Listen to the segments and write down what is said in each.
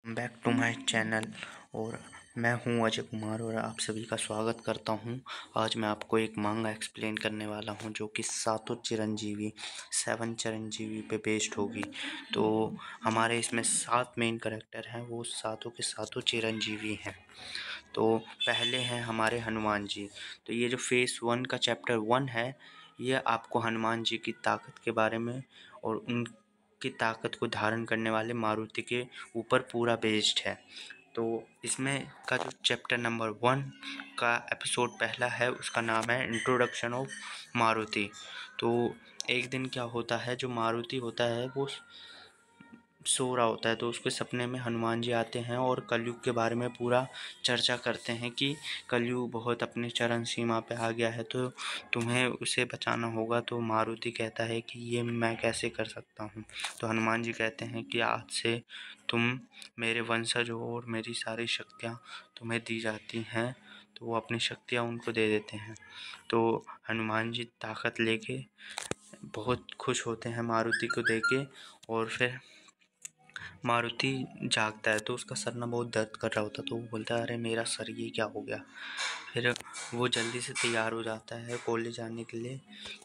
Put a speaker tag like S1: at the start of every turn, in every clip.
S1: Back to my channel. और मैं हूं अजय कुमार और आप सभी का स्वागत करता हूं। आज मैं आपको एक मांगा एक्सप्लेन करने वाला हूं जो कि सातों चिरंजीवी 7 चिरंजीवी पे बेस्ड होगी। तो हमारे इसमें 7 मेन कैरेक्टर हैं, वो सातों के सातों चिरंजीवी हैं। तो पहले हैं हमारे हनुमान जी। तो ये जो फेस 1 का चैप्टर 1 है, ये आपको हनुमान जी की ताकत के बारे में और उनकी ताकत को धारण करने वाले मारुति के ऊपर पूरा बेस्ड है। तो इसमें का जो चैप्टर नंबर 1 का एपिसोड पहला है, उसका नाम है इंट्रोडक्शन ऑफ मारुति। तो एक दिन क्या होता है, जो मारुति होता है वो सो रहा होता है, तो उसके सपने में हनुमान जी आते हैं और कलयुग के बारे में पूरा चर्चा करते हैं कि कलयुग बहुत अपनी चरम सीमा पे आ गया है, तो तुम्हें उसे बचाना होगा। तो मारुति कहता है कि ये मैं कैसे कर सकता हूँ। तो हनुमान जी कहते हैं कि आज से तुम मेरे वंशज हो और मेरी सारी शक्तियाँ तुम्हें दी जाती हैं। तो वो अपनी शक्तियाँ उनको दे देते हैं। तो हनुमान जी ताकत लेके बहुत खुश होते हैं मारुति को देके। और फिर मारुति जागता है तो उसका सर ना बहुत दर्द कर रहा होता है, तो वो बोलता है अरे मेरा सर ये क्या हो गया। फिर वो जल्दी से तैयार हो जाता है कॉलेज आने के लिए,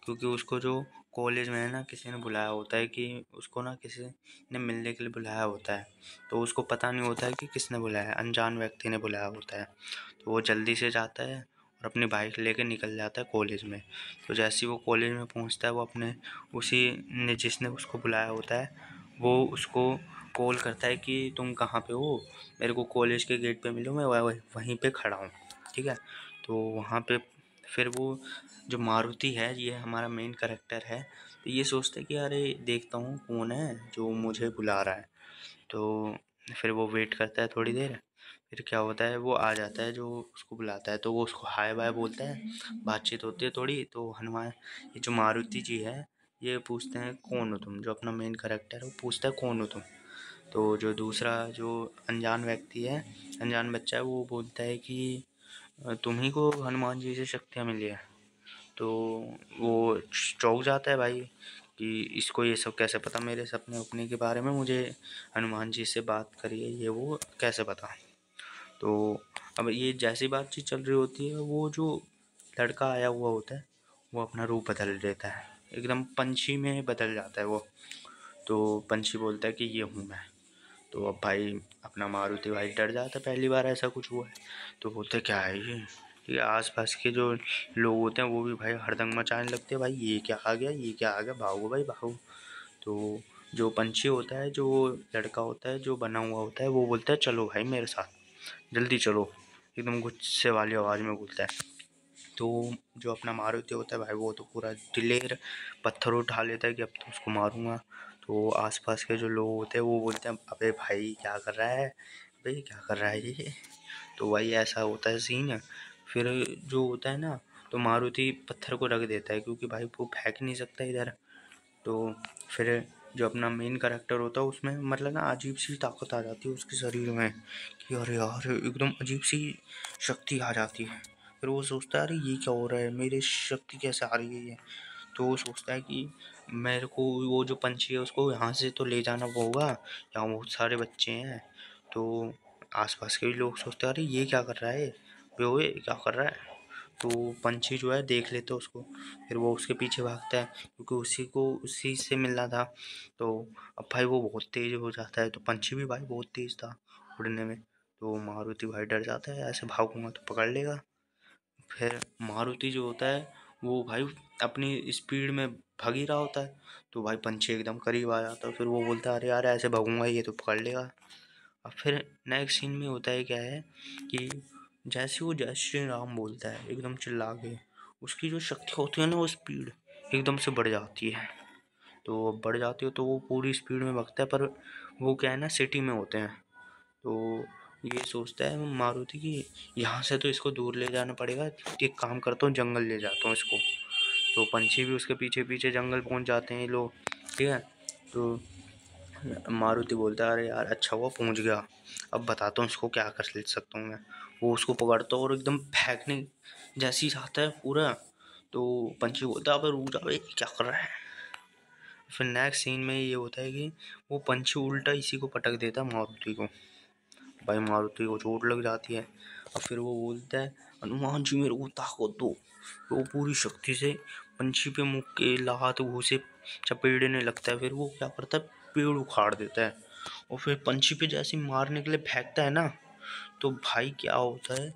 S1: क्योंकि उसको जो कॉलेज में है ना किसी ने बुलाया होता है, कि उसको ना किसी ने मिलने के लिए बुलाया होता है। तो उसको पता नहीं होता है कि किसने बुलाया है, अनजान व्यक्ति ने बुलाया होता है। तो वो जल्दी से जाता है और अपनी बाइक लेके निकल जाता है कॉलेज में। तो जैसे ही वो कॉलेज में पहुंचता है, वो अपने उसी ने जिसने उसको बुलाया होता है वो उसको कॉल करता है कि तुम कहाँ पे हो, मेरे को कॉलेज के गेट पे मिलो, मैं वहीं पे खड़ा हूँ। ठीक है। तो वहाँ पे फिर वो जो मारुति है, ये हमारा मेन कैरेक्टर है, तो ये सोचता है कि अरे देखता हूँ कौन है जो मुझे बुला रहा है। तो फिर वो वेट करता है थोड़ी देर, फिर क्या होता है वो आ जाता है जो उसको बुलाता है, तो वो उसको हाय बाय बोलता है, बातचीत होती है थोड़ी। तो हनुमान ये जो मारुति जी है, ये पूछते हैं कौन हो तुम, जो अपना मेन कैरेक्टर है वो पूछता है कौन हो तुम। तो जो दूसरा जो अनजान व्यक्ति है, अनजान बच्चा है, वो बोलता है कि तुम्ही को हनुमान जी से शक्तियाँ मिली है। तो वो चौंक जाता है भाई कि इसको ये सब कैसे पता, मेरे सपने उपने के बारे में मुझे हनुमान जी से बात करी है, ये वो कैसे पता। तो अब ये जैसी बातचीत चल रही होती है, वो जो लड़का आया हुआ होता है वो अपना रूप बदल देता है, एकदम पंछी में बदल जाता है वो। तो पंछी बोलता है कि ये हूँ मैं। तो अब भाई अपना मारुति भाई डर जाता है, पहली बार ऐसा कुछ हुआ है। तो बोलते क्या है ये आसपास के जो लोग होते हैं वो भी भाई हड़दंग मचाने लगते हैं, भाई ये क्या आ गया, ये क्या आ गया, भागो भाई भागो। तो जो पंछी होता है, जो लड़का होता है जो बना हुआ होता है, वो बोलता है चलो भाई मेरे साथ, जल्दी चलो, एकदम गुस्से वाली आवाज़ में बोलता है। तो जो अपना मारुति होता है भाई, वो तो पूरा दिलेर पत्थर उठा लेता है कि अब तो उसको मारूंगा। तो आसपास के जो लोग होते हैं वो बोलते हैं अबे भाई क्या कर रहा है, भाई क्या कर रहा है ये। तो भाई ऐसा होता है सीन। फिर जो होता है ना, तो मारुति पत्थर को रख देता है, क्योंकि भाई वो फेंक नहीं सकता इधर। तो फिर जो अपना मेन कैरेक्टर होता है उसमें मतलब ना अजीब सी ताकत आ जाती है उसके शरीर में, कि अरे यार एकदम अजीब सी शक्ति आ जाती है। फिर वो सोचता है अरे ये क्या हो रहा है, मेरी शक्ति कैसे आ रही है ये। तो वो सोचता है कि मेरे को वो जो पंछी है उसको यहाँ से तो ले जाना होगा, यहाँ बहुत सारे बच्चे हैं। तो आसपास के भी लोग सोचते हैं अरे ये क्या कर रहा है, बे ओए क्या कर रहा है। तो पंछी जो है देख लेते उसको, फिर वो उसके पीछे भागता है क्योंकि उसी से मिलना था। तो अब भाई वो बहुत तेज हो जाता है, तो पंछी भी भाई बहुत तेज था उड़ने में। तो मारुति भाई डर जाता है, ऐसे भागूंगा तो पकड़ लेगा। फिर मारुति जो होता है वो भाई अपनी स्पीड में भाग ही रहा होता है, तो भाई पंछी एकदम करीब आ जाता है। फिर वो बोलता है अरे यार ऐसे भागूंगा ये तो पकड़ लेगा। अब फिर नेक्स्ट सीन में होता है क्या है कि जैसे वो जय श्री राम बोलता है एकदम चिल्ला के, उसकी जो शक्ति होती है ना वो स्पीड एकदम से बढ़ जाती है। तो बढ़ जाती है तो वो पूरी स्पीड में भागता है, पर वो क्या है ना सिटी में होते हैं। तो ये सोचता है मारुति कि यहाँ से तो इसको दूर ले जाना पड़ेगा, एक काम करता हूँ जंगल ले जाता हूँ इसको। तो पंछी भी उसके पीछे पीछे जंगल पहुँच जाते हैं ये लोग। ठीक है। तो मारुति बोलता है अरे यार अच्छा हुआ पहुंच गया, अब बताता हूँ इसको क्या कर सकता हूँ मैं। वो उसको पकड़ता है और एकदम फेंकने जैसी जाता है पूरा। तो पंछी बोलता है अबे रुक जा बे, क्या कर रहा है। फिर नेक्स्ट सीन में ये होता है कि वो पंछी उल्टा इसी को पटक देता है मारुति को। भाई मारुति को चोट लग जाती है। और फिर वो बोलता है हनुमान जी मेरे को ताकत दो। वो पूरी शक्ति से पंछी पे मुँह के लात घूंसे चपेड़ने लगता है। फिर वो क्या करता है, पेड़ उखाड़ देता है। और फिर पंछी पे जैसे मारने के लिए फेंकता है ना, तो भाई क्या होता है,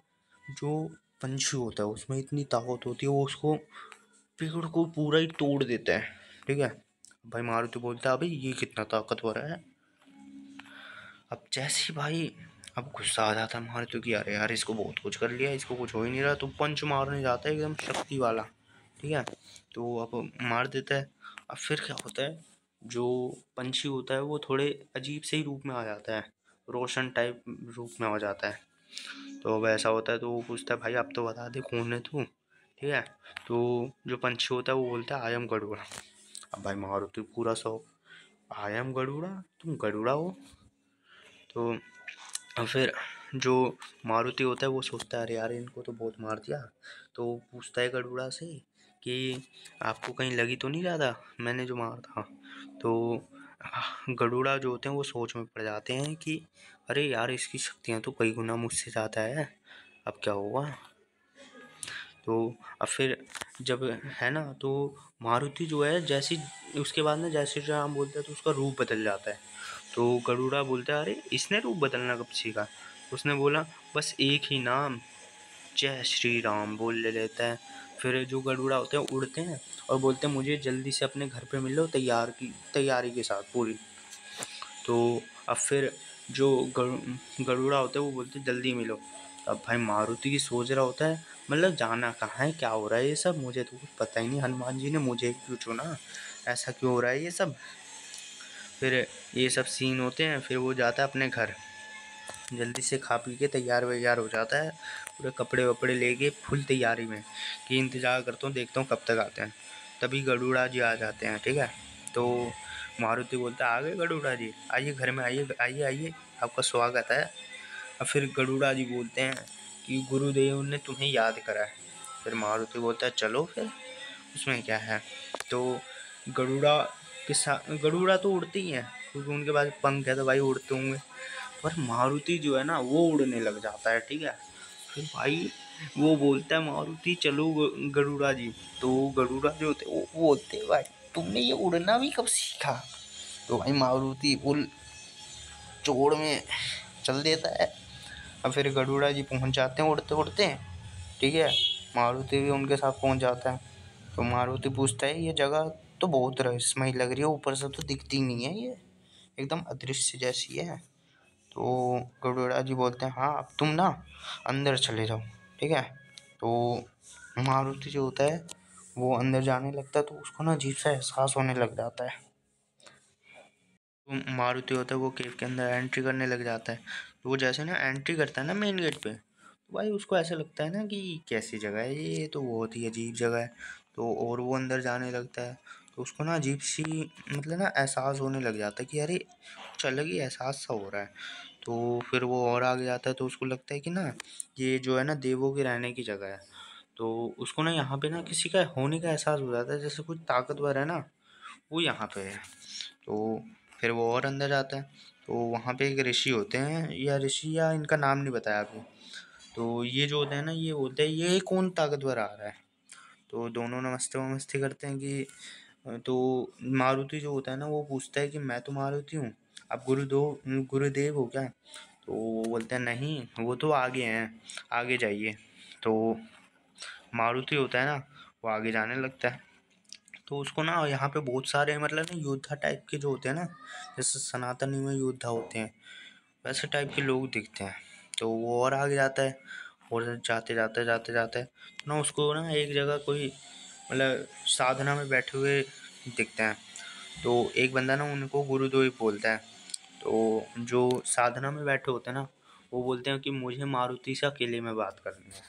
S1: जो पंछी होता है उसमें इतनी ताकत होती है, वो उसको पेड़ को पूरा ही तोड़ देता है। ठीक है। भाई मारुति बोलता है अबे ये कितना ताकतवर है। अब जैसे ही भाई अब गुस्सा आ जाता है मारुति की, अरे यार इसको बहुत कुछ कर लिया, इसको कुछ हो ही नहीं रहा, तो पंच मारने जाता है एकदम शक्ति वाला। ठीक है। तो अब मार देता है। अब फिर क्या होता है, जो पंछी होता है वो थोड़े अजीब से ही रूप में आ जाता है, रोशन टाइप रूप में हो जाता है। तो अब ऐसा होता है तो वो पूछता है भाई अब तो बता दे कौन है तू। ठीक है। तो जो पंछी होता है वो बोलता है आई एम गरुड़ा। अब भाई मारुति पूरा शौक, आई एम गरुड़ा, तुम गरुड़ा हो। तो और फिर जो मारुति होता है वो सोचता है अरे यार इनको तो बहुत मार दिया। तो वो पूछता है गरुड़ा से कि आपको कहीं लगी तो नहीं ज़्यादा मैंने जो मारा था। तो गरुड़ा जो होते हैं वो सोच में पड़ जाते हैं कि अरे यार इसकी शक्तियाँ तो कई गुना मुझसे ज़्यादा है, अब क्या होगा। तो अब फिर जब है ना, तो मारुति जो है जैसी उसके बाद ना जैसे राम बोलता है तो उसका रूप बदल जाता है। तो गरुड़ा बोलता है अरे इसने रूप बदलना कब सीखा। उसने बोला बस एक ही नाम, जय श्री राम बोल ले लेता है। फिर जो गरुड़ा होते हैं उड़ते हैं और बोलते हैं मुझे जल्दी से अपने घर पे मिलो तैयारी के साथ पूरी। तो अब फिर जो गरुड़ा होता है वो बोलते हैं जल्दी मिलो। अब भाई मारुति की सोच रहा होता है मतलब जाना कहाँ है, क्या हो रहा है ये सब, मुझे तो कुछ पता ही नहीं, हनुमान जी ने मुझे क्यों चुना, ऐसा क्यों हो रहा है ये सब। फिर ये सब सीन होते हैं, फिर वो जाता है अपने घर, जल्दी से खा पी के तैयार वैयार हो जाता है, पूरे कपड़े वपड़े लेके फुल तैयारी में कि इंतज़ार करता हूँ देखता हूँ कब तक आते हैं। तभी गरुड़ा जी आ जाते हैं। ठीक है। तो मारुति बोलता है आ गए गरुड़ा जी, आइए घर में आइए आइए आइए, आपका स्वागत है। और फिर गरुड़ा जी बोलते हैं कि गुरुदेव ने तुम्हें याद करा है। फिर मारुति बोलता है चलो फिर उसमें क्या है। तो गरुड़ा के साथ गरुड़ा तो उड़ती ही हैं क्योंकि उनके पास पंख है तो भाई उड़ते होंगे। पर मारुति जो है ना वो उड़ने लग जाता है। ठीक है। फिर भाई वो बोलता है मारुति चलो गरुड़ा जी। तो गरुड़ा जो होते वो बोलते हैं भाई तुमने ये उड़ना भी कब सीखा। तो भाई मारुति उल चोड़ में चल देता है। अब फिर गरुड़ा जी पहुंच जाते हैं उड़ते उड़ते। ठीक है। मारुति भी उनके साथ पहुंच जाता है। तो मारुति पूछता है ये जगह तो बहुत रहस्यमय लग रही है, ऊपर से तो दिखती नहीं है, ये एकदम अदृश्य जैसी है। तो गरुड़ा जी बोलते हैं हाँ अब तुम ना अंदर चले जाओ। ठीक है। तो मारुति जो होता है वो अंदर जाने लगता है तो उसको ना अजीब सा एहसास होने लग जाता है। तो मारुति होता है वो केव के अंदर एंट्री करने लग जाता है। तो वो जैसे ना एंट्री करता है ना मेन गेट पे, तो भाई उसको ऐसा लगता है ना कि कैसी जगह है ये, तो बहुत ही अजीब जगह है। तो और वो अंदर जाने लगता है तो उसको ना अजीब सी मतलब ना एहसास होने लग जाता है कि अरे कुछ अलग ही एहसास सा हो रहा है। तो फिर वो और आगे जाता है तो उसको लगता है कि ना ये जो है ना देवों के रहने की जगह है। तो उसको ना यहाँ पे ना किसी का होने का एहसास हो जाता है, जैसे कुछ ताकतवर है ना वो यहाँ पे है। तो फिर वो और अंदर जाता है तो वहाँ पे एक ऋषि होते हैं, या ऋषि या इनका नाम नहीं बताया अभी। तो ये जो होते हैं ना ये बोलते हैं ये कौन ताकतवर आ रहा है। तो दोनों नमस्ते वमस्ते करते हैं कि तो मारुति जो होता है ना वो पूछता है कि मैं तो मारुति हूँ, आप गुरुदेव हो क्या। तो वो बोलते हैं नहीं वो तो आगे हैं, आगे जाइए। तो मारुति होता है ना वो आगे जाने लगता है। तो उसको ना यहाँ पे बहुत सारे मतलब ना योद्धा टाइप के जो होते हैं ना, जैसे सनातनी में योद्धा होते हैं वैसे टाइप के लोग दिखते हैं। तो वो और आगे जाता है और जाते जाते तो ना उसको ना एक जगह कोई मतलब साधना में बैठे हुए दिखते हैं। तो एक बंदा ना उनको गुरुदेव बोलता है। तो जो साधना में बैठे होते हैं ना वो बोलते हैं कि मुझे मारुति से अकेले में बात करनी है।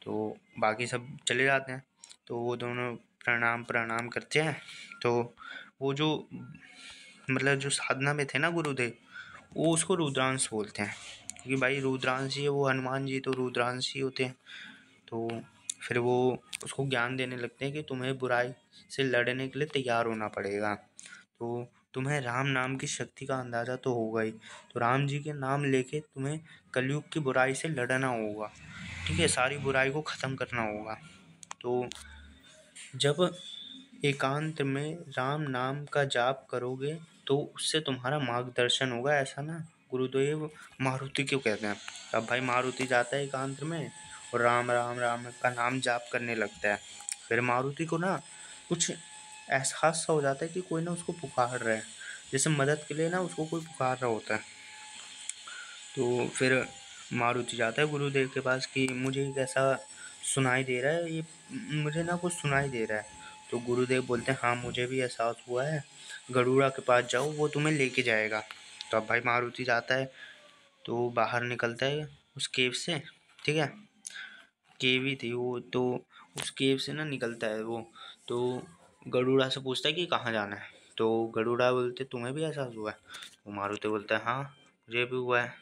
S1: तो बाकी सब चले जाते हैं। तो वो दोनों प्रणाम प्रणाम करते हैं। तो वो जो मतलब जो साधना में थे ना गुरुदेव वो उसको रुद्रांश बोलते हैं, क्योंकि भाई रुद्रांश ही है वो, हनुमान जी तो रुद्रांश ही होते हैं। तो फिर वो उसको ज्ञान देने लगते हैं कि तुम्हें बुराई से लड़ने के लिए तैयार होना पड़ेगा। तो तुम्हें राम नाम की शक्ति का अंदाजा तो होगा ही, तो राम जी के नाम लेके तुम्हें कलयुग की बुराई से लड़ना होगा। ठीक है, सारी बुराई को ख़त्म करना होगा। तो जब एकांत में राम नाम का जाप करोगे तो उससे तुम्हारा मार्गदर्शन होगा, ऐसा ना गुरुदेव मारुति क्यों कहते हैं। अब भाई मारुति जाता है एकांत में और राम राम राम का नाम जाप करने लगता है। फिर मारुति को ना कुछ एहसास सा हो जाता है कि कोई ना उसको पुकार रहा है, जैसे मदद के लिए ना उसको कोई पुकार रहा होता है। तो फिर मारुति जाता है गुरुदेव के पास कि मुझे एक ऐसा सुनाई दे रहा है, ये मुझे ना कुछ सुनाई दे रहा है। तो गुरुदेव बोलते हैं हाँ मुझे भी एहसास हुआ है, गरुड़ा के पास जाओ वो तुम्हें लेके जाएगा। तो अब भाई मारुति जाता है, तो बाहर निकलता है उस केव से। ठीक है, केव ही थी वो, तो उस केव से ना निकलता है वो, तो गरुड़ा से पूछता है कि कहाँ जाना है। तो गरुड़ा बोलते तुम्हें भी एहसास हुआ है। तो मारुति बोलता है हाँ मुझे भी हुआ है।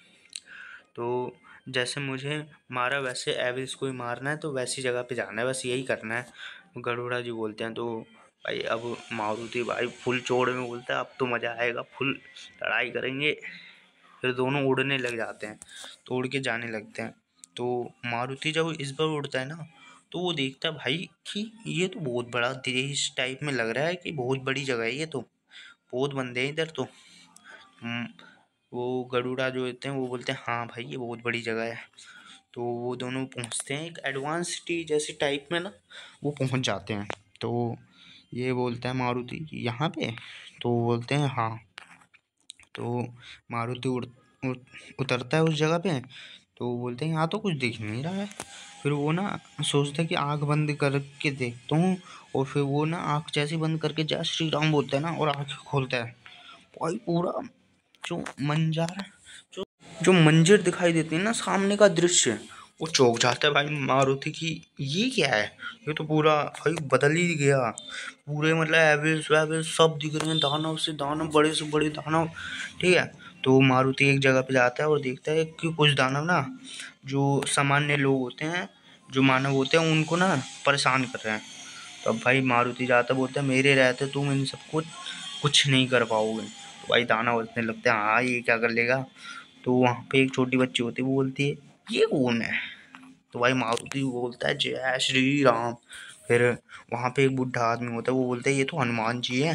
S1: तो जैसे मुझे मारा वैसे एविल्स को ही मारना है, तो वैसी जगह पे जाना है, बस यही करना है। गरुड़ा जी बोलते हैं। तो भाई अब मारुति भाई फुल चौड़ में बोलता है अब तो मज़ा आएगा, फुल लड़ाई करेंगे। फिर दोनों उड़ने लग जाते हैं, तो उड़ के जाने लगते हैं। तो मारुति जब इस बार उड़ता है ना, तो वो देखता है भाई कि ये तो बहुत बड़ा देश टाइप में लग रहा है, कि बहुत बड़ी जगह है ये, तो बहुत बंदे हैं इधर। तो वो गरुड़ा जो होते हैं वो बोलते हैं हाँ भाई ये बहुत बड़ी जगह है। तो वो दोनों पहुंचते हैं एक एडवांस सिटी जैसे टाइप में ना, वो पहुंच जाते हैं। तो ये बोलता है मारुति यहाँ पे, तो वो बोलते हैं हाँ। तो मारुति उतरता है उस जगह पे, तो बोलते हैं यहाँ तो कुछ दिख नहीं रहा है। फिर वो ना सोचता है कि आँख बंद करके देखता हूँ, और फिर वो ना आँख जैसे बंद करके जय श्री राम बोलता है ना, और आँख खोलता है। भाई पूरा जो मंजर जो मंजर दिखाई देती है ना, सामने का दृश्य, वो चौंक जाता है भाई मारुति की ये क्या है। ये तो पूरा भाई बदल ही गया, पूरे मतलब एविल्स वैविल्स सब दिख रहे हैं, दानव से दानव, बड़े से बड़े दानव। ठीक है, तो मारुति एक जगह पे जाता है और देखता है कि कुछ दानव ना जो सामान्य लोग होते हैं, जो मानव होते हैं, उनको ना परेशान कर रहे हैं। तो अब भाई मारुति जाता बोलता है मेरे रहते तुम इन सबको कुछ नहीं कर पाओगे। तो भाई दानव हंसने लगते हैं हाँ ये क्या कर लेगा। तो वहाँ पे एक छोटी बच्ची होती है, वो बोलती है ये कौन है। तो भाई मारुति बोलता है जय श्री राम। फिर वहाँ पे एक बुढ़ा आदमी होता है, वो बोलता है ये तो हनुमान जी है।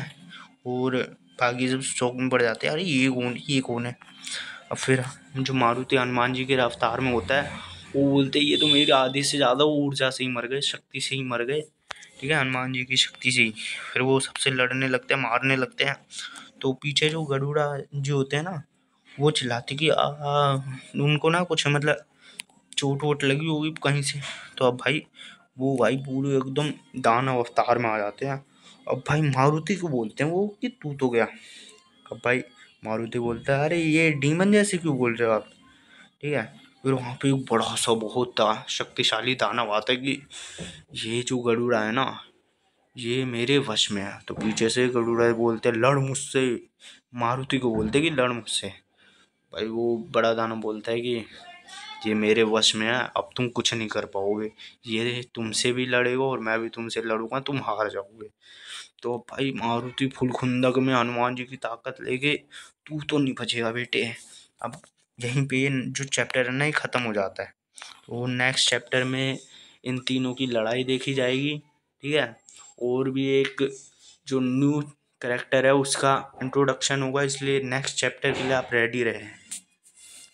S1: और बाकी सब शौक में पड़ जाते हैं अरे ये कौन है। अब फिर जो मारुति हनुमान जी के रफ्तार में होता है, वो बोलते हैं ये तो मेरी आधी से ज़्यादा ऊर्जा से ही मर गए, शक्ति से ही मर गए। ठीक है, हनुमान जी की शक्ति से ही। फिर वो सबसे लड़ने लगते हैं, मारने लगते हैं। तो पीछे जो गरुड़ा जी होते हैं ना, वो चिल्लाते कि उनको ना कुछ मतलब चोट वोट लगी होगी कहीं से। तो अब भाई वो भाई पूरे एकदम दानव अवतार में आ जाते हैं। अब भाई मारुति को बोलते हैं वो कि तू तो गया। अब भाई मारुति बोलता है अरे ये डीमन जैसे क्यों बोल रहे हो आप। ठीक है, फिर वहाँ पे एक बड़ा सा बहुत शक्तिशाली दानव आता है कि ये जो गरुड़ा है ना ये मेरे वश में है। तो पीछे से गरुड़ा बोलते हैं लड़ मुझसे, मारुति को बोलते हैं कि लड़ मुझसे। भाई वो बड़ा दानव बोलता है कि ये मेरे वश में है, अब तुम कुछ नहीं कर पाओगे, ये तुमसे भी लड़ेगा और मैं भी तुमसे लड़ूंगा, तुम हार जाओगे। तो भाई मारुति फुल खुंदक में हनुमान जी की ताकत लेके तू तो नहीं बचेगा बेटे। अब यहीं पे जो चैप्टर है ना ये ख़त्म हो जाता है। तो नेक्स्ट चैप्टर में इन तीनों की लड़ाई देखी जाएगी। ठीक है, और भी एक जो न्यू करेक्टर है उसका इंट्रोडक्शन होगा, इसलिए नेक्स्ट चैप्टर के लिए आप रेडी रहें।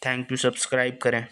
S1: थैंक यू, सब्सक्राइब करें।